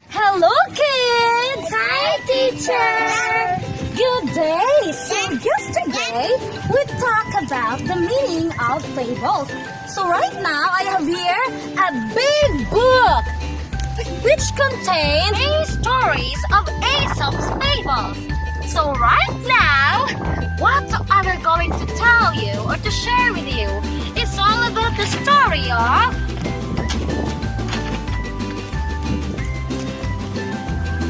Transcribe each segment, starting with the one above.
Hello, kids! Hi, teacher! Good day! So yesterday, we talked about the meaning of fables. So right now, I have here a big book which contains 8 stories of Aesop's fables. So right now, what I'm going to tell you or to share with you is all about the story of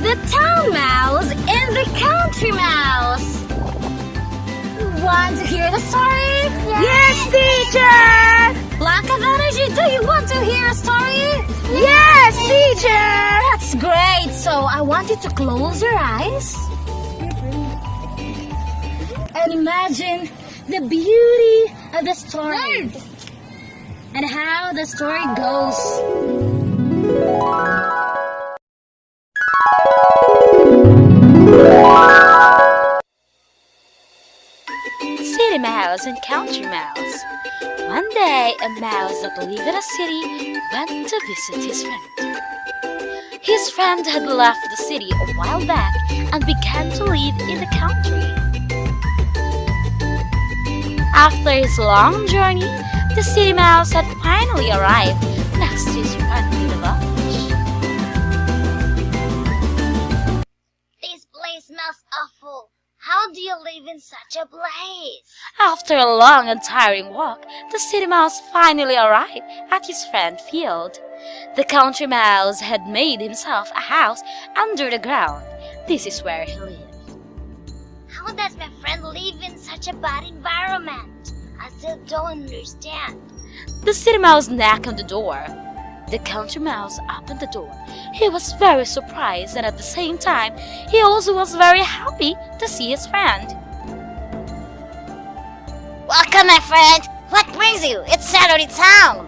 the town mouse and the country mouse. Want to hear the story? Yes, teacher! Lack of energy, do you want to hear a story? Yes, teacher! That's great. So I want you to close your eyes and imagine the beauty of the story and how the story goes. City Mouse and Country Mouse. One day, a mouse that lived in a city went to visit his friend. His friend had left the city a while back and began to live in the country. After his long journey, the city mouse had finally arrived next to his friend in the village. This place smells awful. How do you live in such a place? After a long and tiring walk, the city mouse finally arrived at his friend's field. The country mouse had made himself a house under the ground. This is where he lived. How does my friend live in such a bad environment? I still don't understand. The city mouse knocked on the door. The country mouse opened the door. He was very surprised and at the same time, he also was very happy to see his friend. Welcome, my friend. What brings you? It's Saturday town.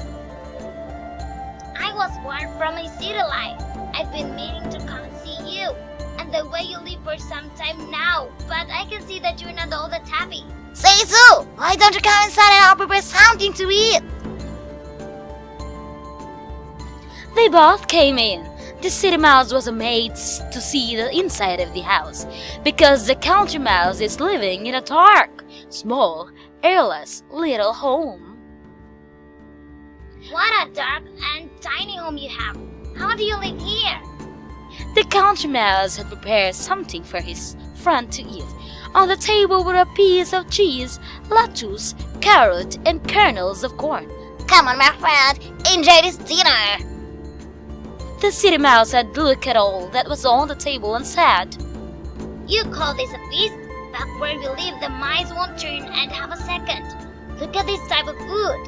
I was bored from my city life. I've been meaning to come see you. And the way you live for some time now. But I can see that you're not all that happy. Say so! Why don't you come inside and I'll prepare something to eat? They both came in. The city mouse was amazed to see the inside of the house because the country mouse is living in a dark, small, airless little home. What a dark and tiny home you have. How do you live here? The country mouse had prepared something for his friend to eat. On the table were a piece of cheese, lettuce, carrot, and kernels of corn. Come on, my friend. Enjoy this dinner. The city mouse had looked at all that was on the table and said, You call this a feast? Back where we live, the mice won't turn and have a second. Look at this type of food.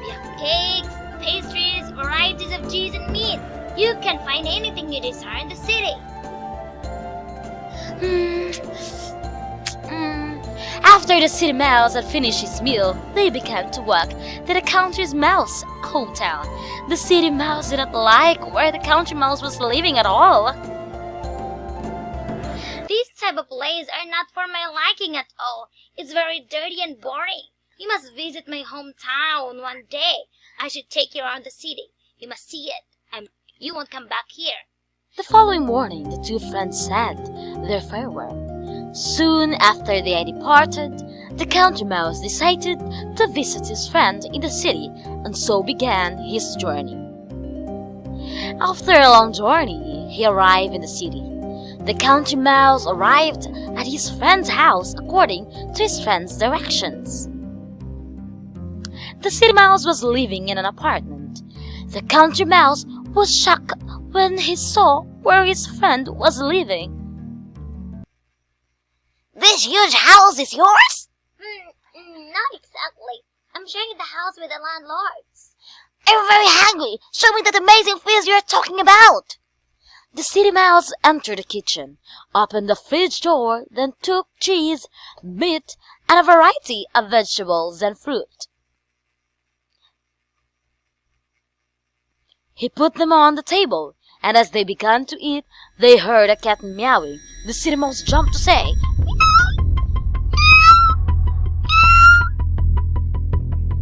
We have cakes, pastries, varieties of cheese and meat. You can find anything you desire in the city. After the city mouse had finished his meal, they began to walk to the country mouse hometown. The city mouse did not like where the country mouse was living at all. These type of places are not for my liking at all. It's very dirty and boring. You must visit my hometown one day. I should take you around the city. You must see it. You won't come back here. The following morning, the two friends said their farewell. Soon after they had departed, the country mouse decided to visit his friend in the city, and so began his journey. After a long journey, he arrived in the city. The country mouse arrived at his friend's house according to his friend's directions. The city mouse was living in an apartment. The country mouse was shocked when he saw where his friend was living. This huge house is yours? Not exactly. I'm sharing the house with the landlords. I'm very hungry. Show me that amazing feast you're talking about. The city mouse entered the kitchen, opened the fridge door, then took cheese, meat, and a variety of vegetables and fruit. He put them on the table, and as they began to eat, they heard a cat meowing. The city mouse jumped to say,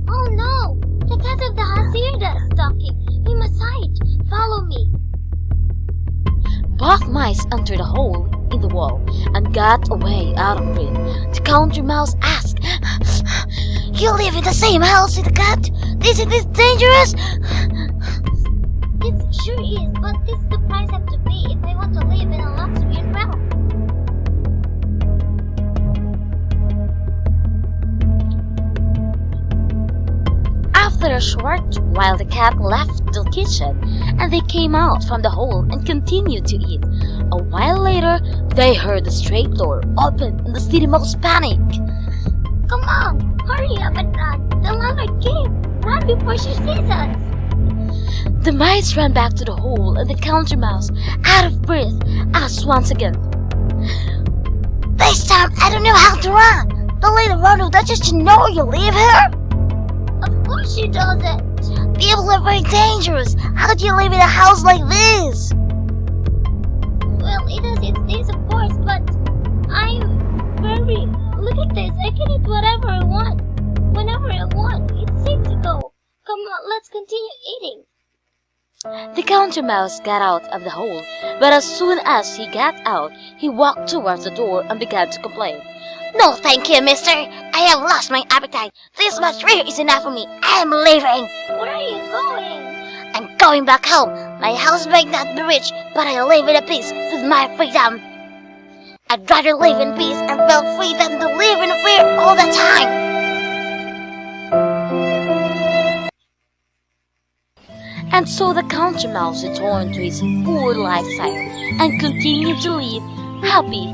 Oh no! The cat of the house puck mice entered a hole in the wall and got away out of breath. The country mouse asked, You live in the same house with the cat? Isn't this dangerous? It sure is, but this is the price I have to pay if I want to live in a luxury realm. After a short while, the cat left the kitchen, and they came out from the hole and continued to eat. A while later, they heard the straight door open, and the city mouse panicked. Come on, hurry up and run. The landlord came. Run before she sees us. The mice ran back to the hole, and the country mouse, out of breath, asked once again. This time, I don't know how to run. The little Ronald doesn't she know you live here? Of course she doesn't. People are very dangerous. How do you live in a house like this? Well, it has its days, of course, but I'm very... Look at this. I can eat whatever I want. Whenever I want. It's safe to go. Come on, let's continue eating. The country mouse got out of the hole, but as soon as he got out, he walked towards the door and began to complain. No, thank you, mister. I have lost my appetite. This much beer is enough for me. I am leaving. Where are you going? I'm going back home. My house may not be rich, but I live in peace with my freedom. I'd rather live in peace and feel free than to live in fear all the time. And so the country mouse returned to his poor lifestyle and continued to live happy,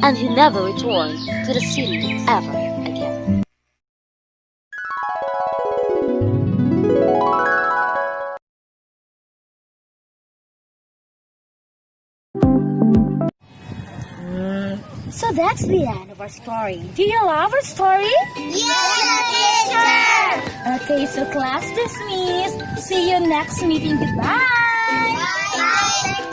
and he never returned to the city ever again. So that's the end of our story. Do you love our story? Yes, teacher! Okay, so class dismissed. See you next meeting. Goodbye. Bye,